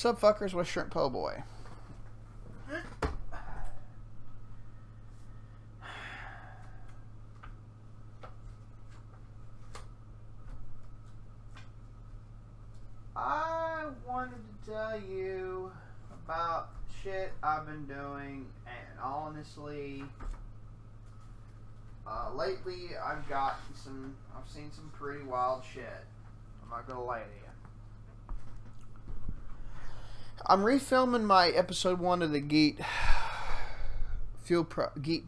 What's up, fuckers? What's Shrimp Po' Boy? I wanted to tell you about shit I've been doing, and honestly, lately I've seen some pretty wild shit. I'm not gonna lie to you. I'm refilming my episode 1 of the Geek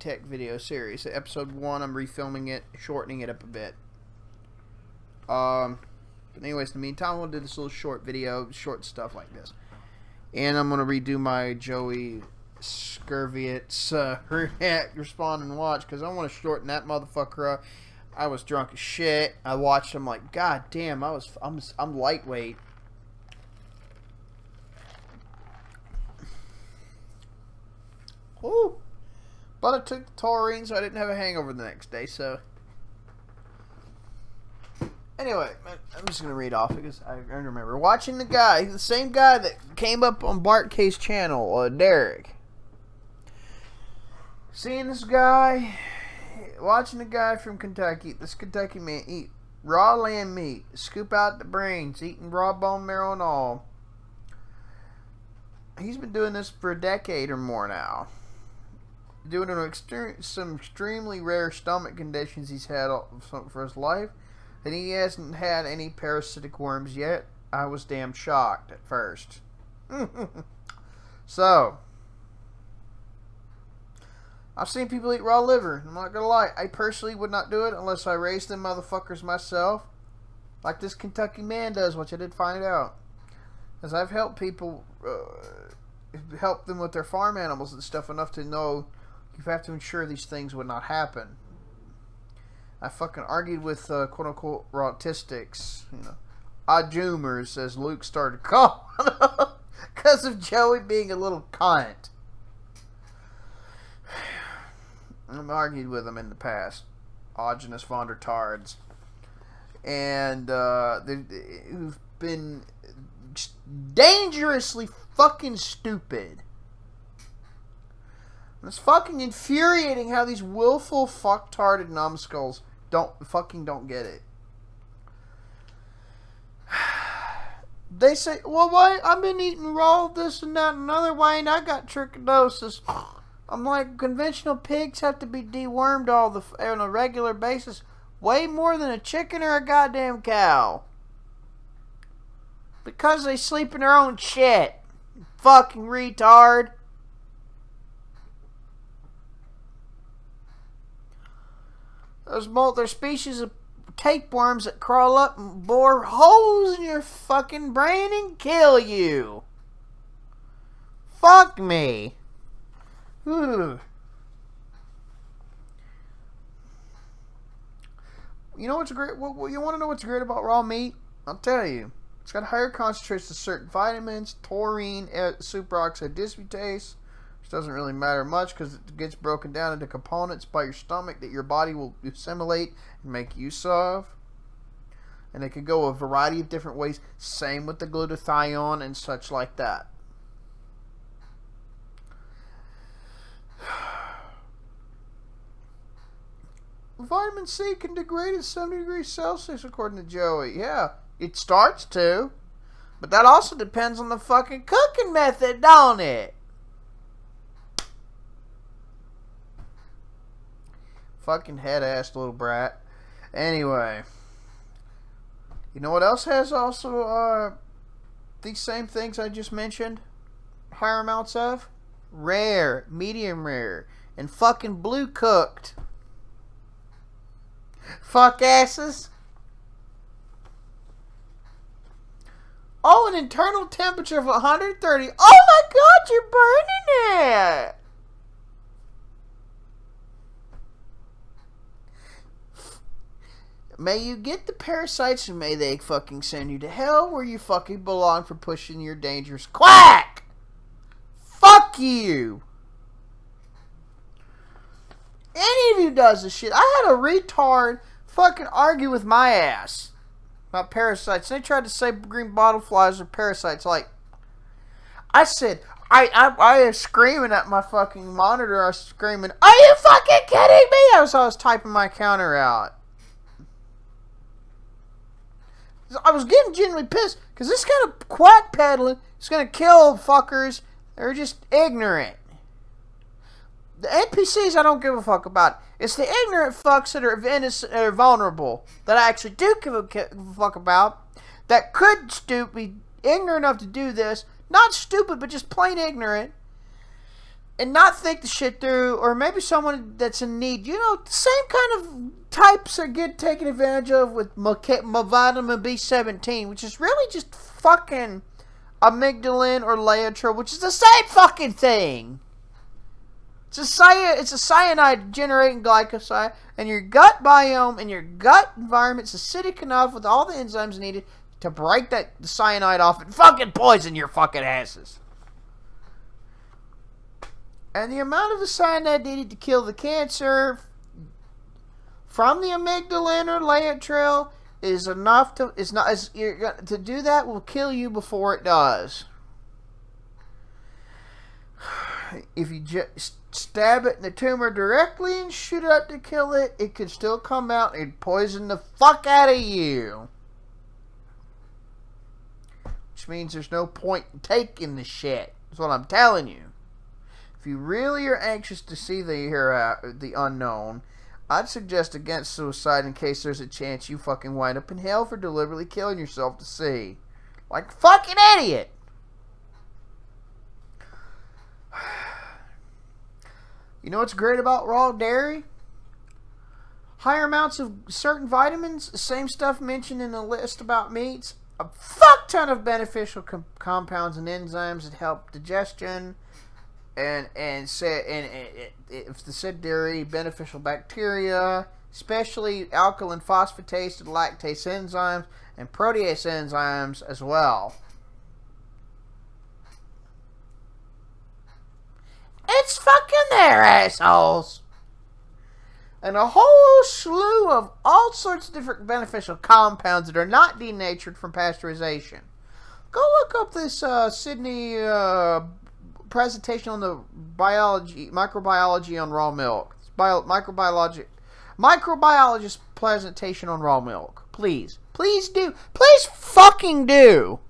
Tech video series. Episode 1, I'm refilming it, shortening it up a bit. But anyways, in the meantime, I'm going to do this little short video, short stuff like this. And I'm going to redo my Joey Skurviet's react, respond, and watch, because I want to shorten that motherfucker up. I was drunk as shit. I watched him like, god damn, I'm lightweight. Ooh. But I took the taurine, so I didn't have a hangover the next day, so... Anyway, I'm just going to read off because I remember watching the same guy that came up on Bart K's channel, Derek. Seeing this guy, watching the guy from Kentucky, this Kentucky man, eat raw lamb meat, scoop out the brains, eating raw bone marrow and all. He's been doing this for a decade or more now. Doing some extremely rare stomach conditions he's had for his life. And he hasn't had any parasitic worms yet. I was damn shocked at first. So, I've seen people eat raw liver. I'm not gonna lie. I personally would not do it unless I raised them motherfuckers myself. Like this Kentucky man does, which I did find out. As I've helped people, help them with their farm animals and stuff enough to know you have to ensure these things would not happen. I fucking argued with quote-unquote autistics, you know, odd-joomers, as Luke started calling because of Joey being a little cunt. I've argued with them in the past, Ogenus von der Tards, and they've been dangerously fucking stupid. It's fucking infuriating how these willful fucktarded numbskulls don't get it. They say, well, why? I've been eating raw this and that and another way, and I got trichinosis. I'm like, conventional pigs have to be dewormed on a regular basis, way more than a chicken or a goddamn cow, because they sleep in their own shit. Fucking retard. There's species of tapeworms that crawl up and bore holes in your fucking brain and kill you. Fuck me. Ugh. You know what's great? Well, you want to know what's great about raw meat? I'll tell you. It's got higher concentrations of certain vitamins, taurine, superoxide dismutase. Which doesn't really matter much because it gets broken down into components by your stomach that your body will assimilate and make use of. And it could go a variety of different ways. Same with the glutathione and such like that. Vitamin C can degrade at 70 degrees Celsius according to Joey. Yeah, it starts to. But that also depends on the fucking cooking method, don't it? Fucking head-ass little brat. Anyway. You know what else has also these same things I just mentioned? Higher amounts of? Rare, medium rare, and fucking blue cooked. Fuck asses. Oh, an internal temperature of 130. Oh my god, you're burning it! May you get the parasites and may they fucking send you to hell where you fucking belong for pushing your dangerous quack! Fuck you! Any of you does this shit. I had a retard fucking argue with my ass about parasites. They tried to say green bottle flies are parasites. Like, I said, I was screaming at my fucking monitor. I was screaming, "Are you fucking kidding me?" I was typing my counter out. I was getting genuinely pissed because this kind of quack peddling is going to kill fuckers. They're just ignorant. The NPCs I don't give a fuck about. It's the ignorant fucks that are vulnerable that I actually do give a fuck about. That could be ignorant enough to do this. Not stupid, but just plain ignorant. And not think the shit through. Or maybe someone that's in need. You know, the same kind of types are get taken advantage of with vitamin B17. Which is really just fucking amygdalin or laetrile. Which is the same fucking thing. It's a cyanide generating glycoside. And your gut biome and your gut environment's acidic enough with all the enzymes needed to break the cyanide off and fucking poison your fucking asses. And the amount of the cyanide needed to kill the cancer from the amygdalin or laetrile is enough to to do that will kill you before it does. If you just stab it in the tumor directly and shoot it up to kill it, it could still come out and poison the fuck out of you. Which means there's no point in taking the shit. That's what I'm telling you. If you really are anxious to see the unknown, I'd suggest against suicide in case there's a chance you fucking wind up in hell for deliberately killing yourself to see. Like a fucking idiot. You know what's great about raw dairy? Higher amounts of certain vitamins, the same stuff mentioned in the list about meats. A fuck ton of beneficial compounds and enzymes that help digestion, and if the said dairy, beneficial bacteria, especially alkaline phosphatase and lactase enzymes and protease enzymes as well. It's fucking there, assholes. And a whole slew of all sorts of different beneficial compounds that are not denatured from pasteurization. Go look up this Sydney presentation on the microbiology on raw milk. Microbiologist presentation on raw milk. Please. Please do. Please fucking do.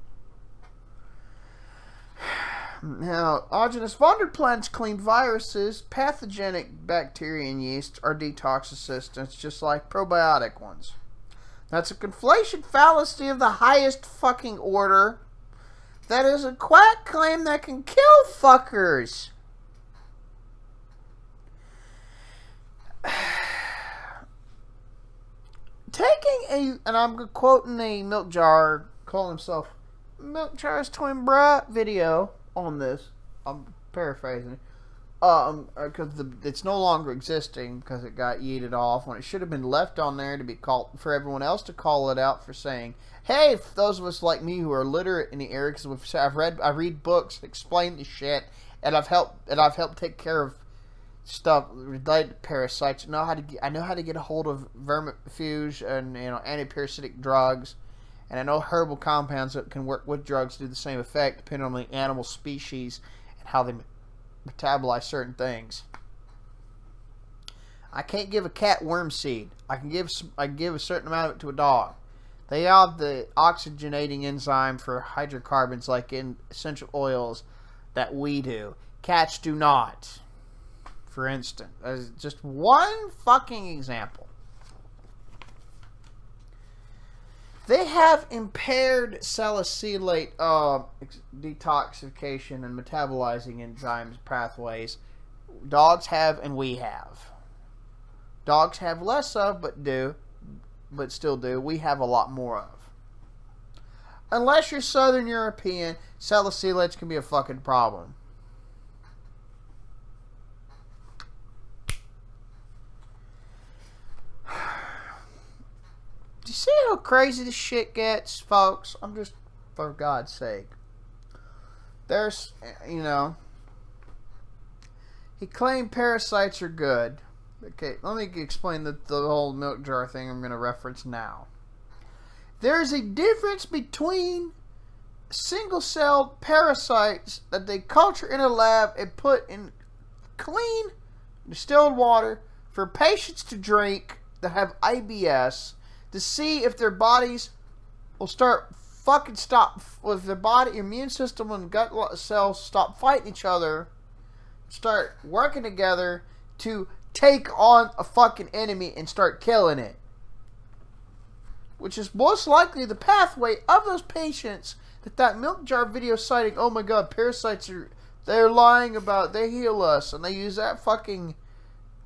Now, autogenous plants clean viruses, pathogenic bacteria and yeast are detox assistants, just like probiotic ones. That's a conflation fallacy of the highest fucking order. That is a quack claim that can kill fuckers. And I'm quoting a Milk Jar, calling himself Milk Jar's twin brat video on this. I'm paraphrasing, because it's no longer existing because it got yeeted off when it should have been left on there to be called for everyone else to call it out for saying, hey, for those of us like me who are literate in the area, because I read books, explain the shit, and I've helped take care of stuff related to parasites. I know how to get a hold of vermifuge and antiparasitic drugs. And I know herbal compounds that can work with drugs do the same effect depending on the animal species and how they metabolize certain things. I can't give a cat worm seed. I can give a certain amount of it to a dog. They have the oxygenating enzyme for hydrocarbons like in essential oils that we do. Cats do not. For instance, as just one fucking example. They have impaired salicylate detoxification and metabolizing enzymes pathways. Dogs have and we have. Dogs have less of, but still do. We have a lot more of. Unless you're Southern European, salicylates can be a fucking problem. Do you see how crazy this shit gets, folks? I'm just, for God's sake. There's, he claimed parasites are good. Okay, let me explain the whole milk jar thing I'm going to reference now. There's a difference between single-celled parasites that they culture in a lab and put in clean distilled water for patients to drink that have IBS to see if their bodies will if their body, immune system and gut cells stop fighting each other, start working together to take on a fucking enemy and start killing it. Which is most likely the pathway of those patients that milk jar video citing, oh my god, parasites they're lying about, they heal us, and they use that fucking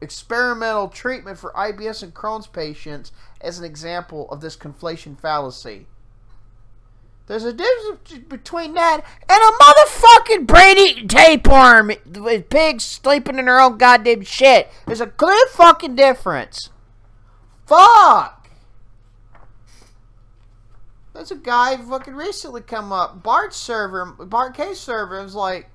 experimental treatment for IBS and Crohn's patients as an example of this conflation fallacy. There's a difference between that and a motherfucking brain-eating tapeworm with pigs sleeping in their own goddamn shit. There's a clear fucking difference. Fuck! There's a guy fucking recently come up, Bart K server, was like,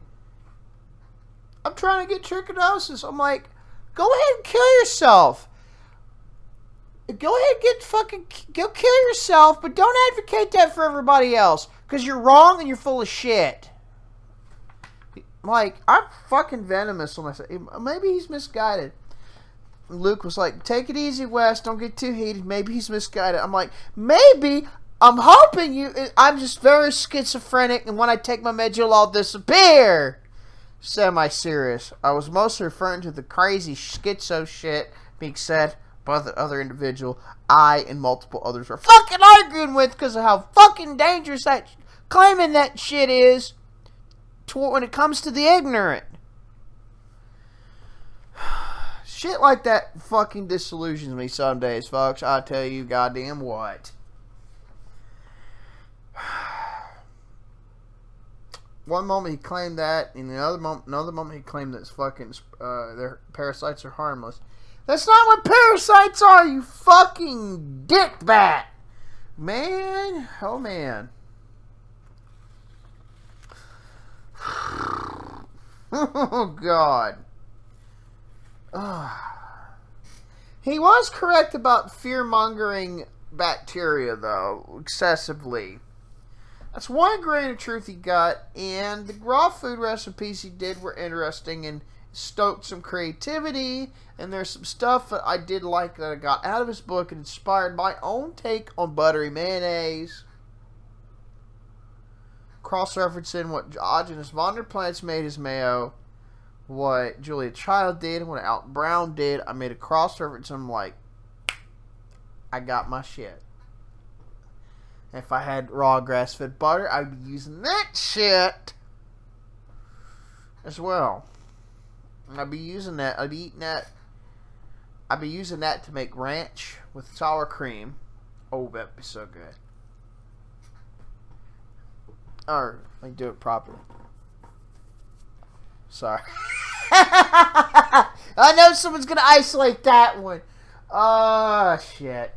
I'm trying to get trichinosis. I'm like, go ahead and kill yourself. Go ahead and go kill yourself, but don't advocate that for everybody else, because you're wrong and you're full of shit. Like, I'm fucking venomous on myself. Maybe he's misguided. Luke was like, take it easy, Wes. Don't get too heated. Maybe he's misguided. I'm like, maybe. I'm hoping I'm just very schizophrenic, and when I take my meds, you'll all disappear. Semi-serious. I was mostly referring to the crazy schizo shit being said by the other individual I and multiple others were fucking arguing with because of how fucking dangerous that claiming that shit is when it comes to the ignorant. Shit like that fucking disillusions me some days, folks. I tell you goddamn what. One moment he claimed that, and another moment he claimed that fucking their parasites are harmless. That's not what parasites are, you fucking dickbat, man. Oh man. Oh god. He was correct about fear-mongering bacteria, though, excessively. That's one grain of truth he got, and the raw food recipes he did were interesting and stoked some creativity, and there's some stuff that I did like that I got out of his book and inspired my own take on buttery mayonnaise. Cross-referencing what Diogenes von der Plantz made his mayo, what Julia Child did, and what Alton Brown did. I made a cross-reference, and I'm like, I got my shit. If I had raw grass-fed butter, I'd be using that shit as well. I'd be using that. I'd be eating that. I'd be using that to make ranch with sour cream. Oh, that'd be so good. Or, let me do it properly. Sorry. I know someone's going to isolate that one. Oh, shit.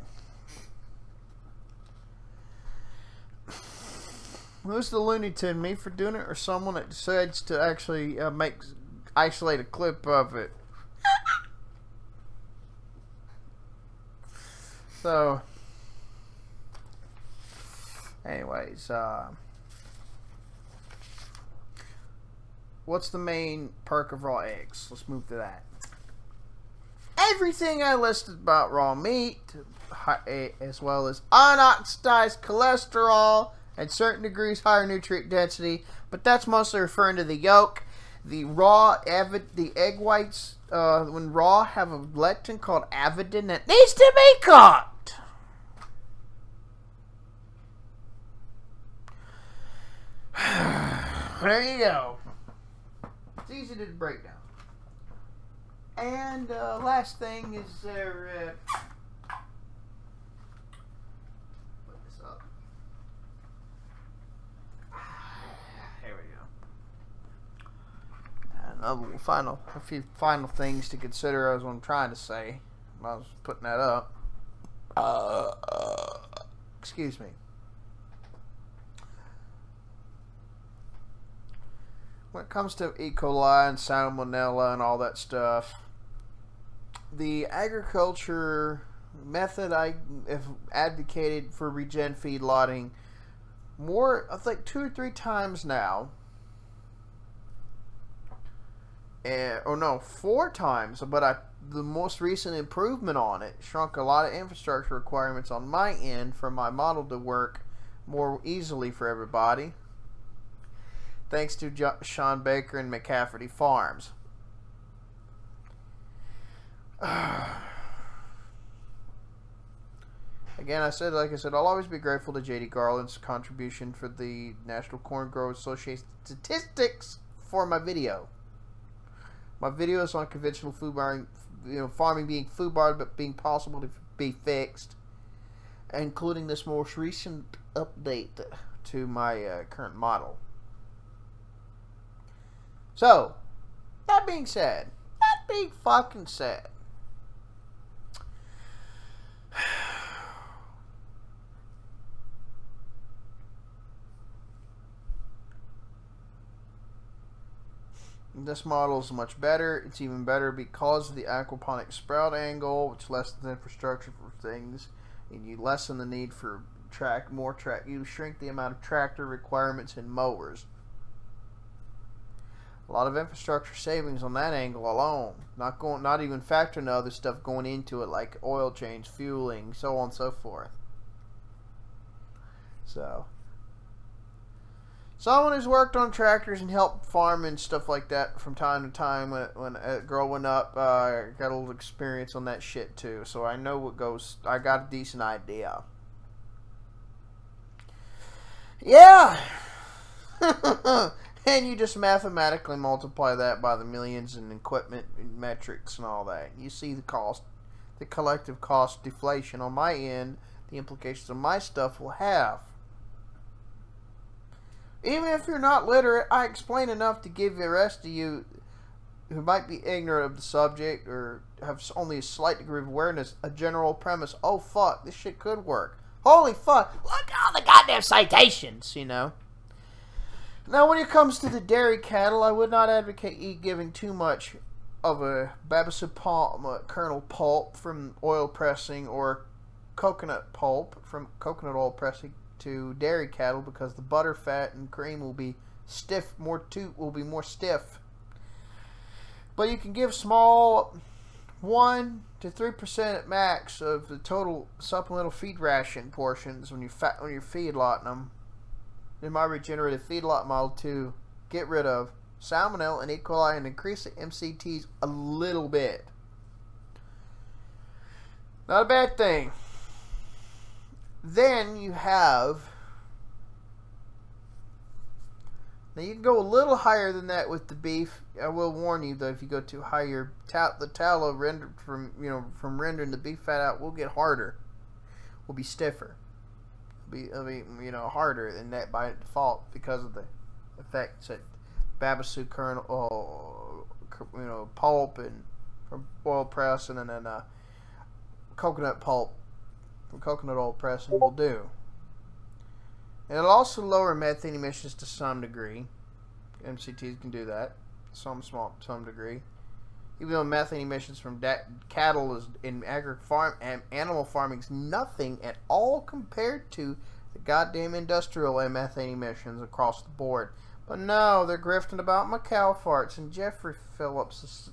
Who's the Looney Tune? Me for doing it, or someone that decides to actually isolate a clip of it? So, anyways, what's the main perk of raw eggs? Let's move to that. Everything I listed about raw meat, as well as unoxidized cholesterol, at certain degrees higher nutrient density, but that's mostly referring to the yolk. The egg whites, when raw, have a lectin called avidin that needs to be cooked. There you go. It's easy to break down. And last thing is there. Put this up. Here we go. A few final things to consider as what I'm trying to say. I was putting that up. Excuse me. When it comes to E. coli and salmonella and all that stuff, the agriculture method I have advocated for regen feedlotting more, I think 2 or 3 times now. Or no, 4 times, but the most recent improvement on it shrunk a lot of infrastructure requirements on my end for my model to work more easily for everybody, thanks to Sean Baker and McCafferty Farms. Again, like I said, I'll always be grateful to J.D. Garland's contribution for the National Corn Growers Association statistics for my video. My videos on conventional food farming being food barred but being possible to be fixed, including this most recent update to my current model. So, that being fucking said, this model is much better. It's even better because of the aquaponic sprout angle, which lessens the infrastructure for things, and you lessen the need for you shrink the amount of tractor requirements in mowers. A lot of infrastructure savings on that angle alone. Not even factoring other stuff going into it like oil change, fueling, so on and so forth. So, someone who's worked on tractors and helped farm and stuff like that from time to time when growing up, got a little experience on that shit too. So I know what goes. I got a decent idea. Yeah. And you just mathematically multiply that by the millions in equipment and metrics and all that. You see the cost, the collective cost deflation on my end, the implications of my stuff will have. Even if you're not literate, I explain enough to give the rest of you who might be ignorant of the subject or have only a slight degree of awareness, a general premise. Oh, fuck, this shit could work. Holy fuck, look at all the goddamn citations, you know. Now, when it comes to the dairy cattle, I would not advocate giving too much of a Babassu kernel pulp from oil pressing or coconut pulp from coconut oil pressing to dairy cattle, because the butter, fat, and cream will be more stiff. But you can give small 1 to 3% at max of the total supplemental feed ration portions when you're feedlotting them. In my regenerative feedlot model to get rid of salmonella and E. coli and increase the MCTs a little bit. Not a bad thing. Then you have, now you can go a little higher than that with the beef. I will warn you though, if you go too high, the tallow rendered from rendering the beef fat out will get harder, will be stiffer. Be harder than that by default because of the effects that Babassu kernel, pulp and from oil pressing and then coconut pulp from coconut oil pressing will do. And it'll also lower methane emissions to some degree. MCTs can do that, some degree. Even though methane emissions from cattle is in animal farming is nothing at all compared to the goddamn industrial methane emissions across the board. But no, they're grifting about my cow farts, and Jeffrey Phillips,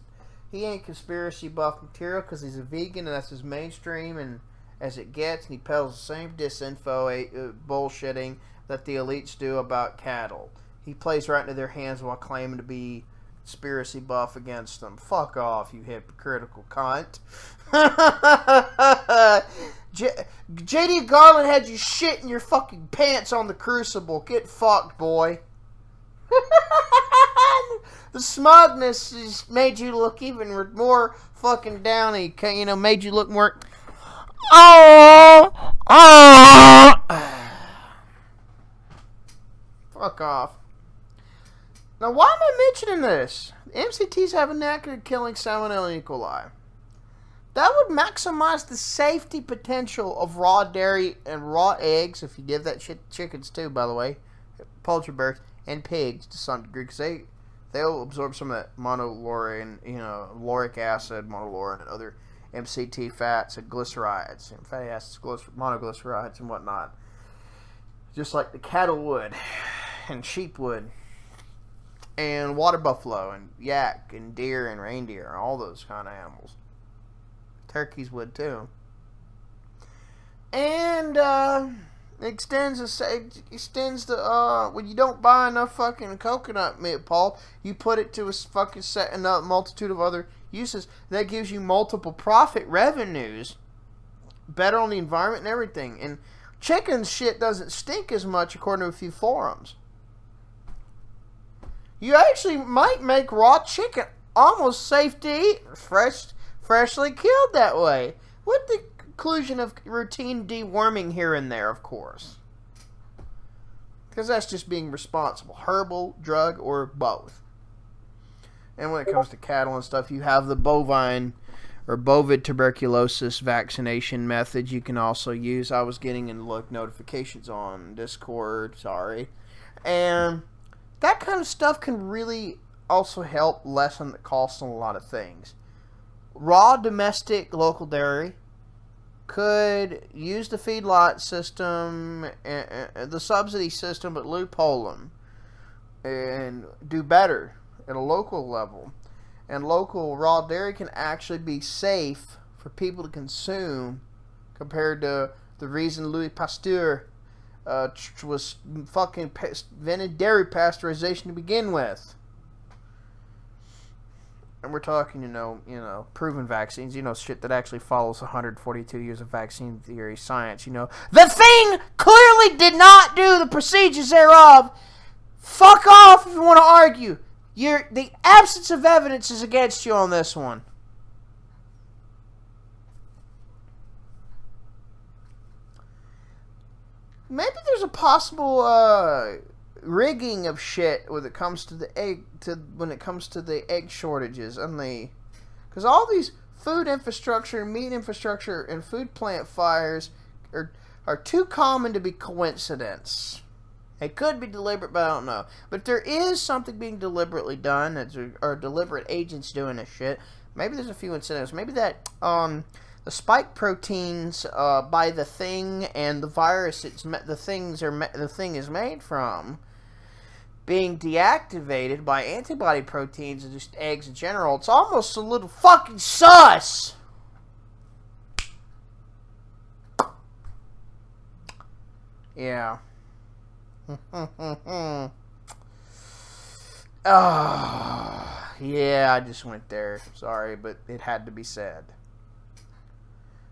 he ain't conspiracy buff material because he's a vegan and that's his mainstream and as it gets, and he peddles the same disinfo bullshitting that the elites do about cattle. He plays right into their hands while claiming to be conspiracy buff against them. Fuck off, you hypocritical cunt. J.D. Garland had you shit in your fucking pants on the crucible. Get fucked, boy. The smugness has made you look even more fucking downy. Made you look more... Fuck off. Now, why am I mentioning this? MCTs have a knack at killing salmonella and E. coli. That would maximize the safety potential of raw dairy and raw eggs, if you give that shit chickens too, by the way, poultry birds, and pigs to some degree, because they'll absorb some of that monolaurin, lauric acid, monolaurin, and other MCT fats and glycerides, and fatty acids, monoglycerides, and whatnot. just like the cattle would, and sheep would, and water buffalo, and yak, and deer, and reindeer, all those kind of animals. Turkeys would too. And extends the when you don't buy enough fucking coconut milk pulp, you put it to a fucking set another multitude of other uses that gives you multiple profit revenues, better on the environment and everything. And chicken shit doesn't stink as much according to a few forums. You actually might make raw chicken almost safe to eat, freshly killed that way, with the inclusion of routine deworming here and there, of course. Because that's just being responsible. Herbal, drug, or both. And when it comes to cattle and stuff, you have the bovine or bovid tuberculosis vaccination methods you can also use. I was getting notifications on Discord, sorry. And that kind of stuff can really also help lessen the cost on a lot of things. Raw domestic local dairy could use the feedlot system, the subsidy system, but loophole them and do better at a local level. And local raw dairy can actually be safe for people to consume compared to the reason Louis Pasteur was fucking invented dairy pasteurization to begin with. And we're talking, you know, proven vaccines, shit that actually follows 142 years of vaccine theory science, The thing clearly did not do the procedures thereof. Fuck off if you want to argue. The absence of evidence is against you on this one. Maybe there's a possible rigging of shit when it comes to the egg shortages and because all these food infrastructure, meat infrastructure, and food plant fires are too common to be coincidence. It could be deliberate, but I don't know. But if there is something being deliberately done, or deliberate agents doing this shit, maybe there's a few incentives. Maybe that the spike proteins by the thing and the virus the thing is made from being deactivated by antibody proteins and just eggs in general. It's almost a little fucking sus. Yeah. Oh, yeah, I just went there. Sorry, but it had to be said.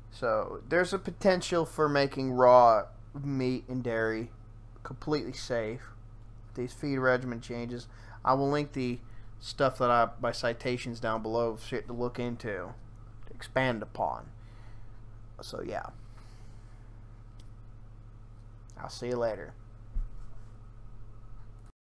So, there's a potential for making raw meat and dairy completely safe. These feed regimen changes. I will link the stuff that my citations down below, shit to look into, to expand upon. So, yeah. I'll see you later.